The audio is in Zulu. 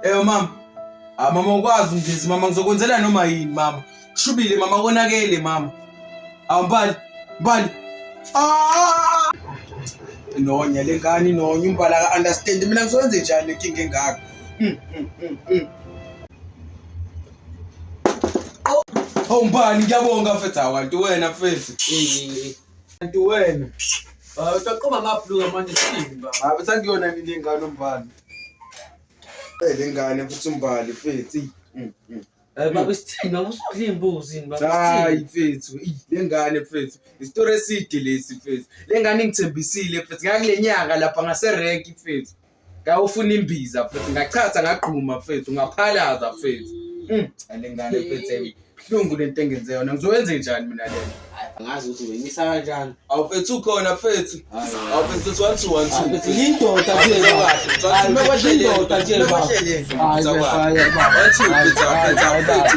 Mama. Mama ukwazi nje mama ngizokwenzela noma yini mama. Kushubile mama konakele mama. Mbali. Inonya lengane inonya umbala ka understand mina ngizowenza njani inkinga engaka. Mbali ngiyabonga mfethu abantu wena mfethu. Kanti wena. Utaqoba ngaphuka manje sini baba. Bese ngiyona le ngane umbali. Le ngane futhi umbali mfethu. Baba isithini awusodla imbuzi yini baba? Hayi mfethu, le ngane mfethu. Istory eside lesi mfethu. Le ngane ngithembisile mfethu ngakule nyanga lapha ngase rank mfethu. Ngawufuna imbiza mfethu ngachatha ngaqhuma mfethu ngaphalaza mfethu. Le ngane mfethu Kuhlungu lento engenze yona ngizowenza njani mina lena? Angazi ukuthi uyimisa kanjani. Awufethu ukhona mfethu. Awufethu 1 2 1 2. Mfethu yindoda nje baba. Yindoda nje baba. Hayi baba. 1 2 mfethu.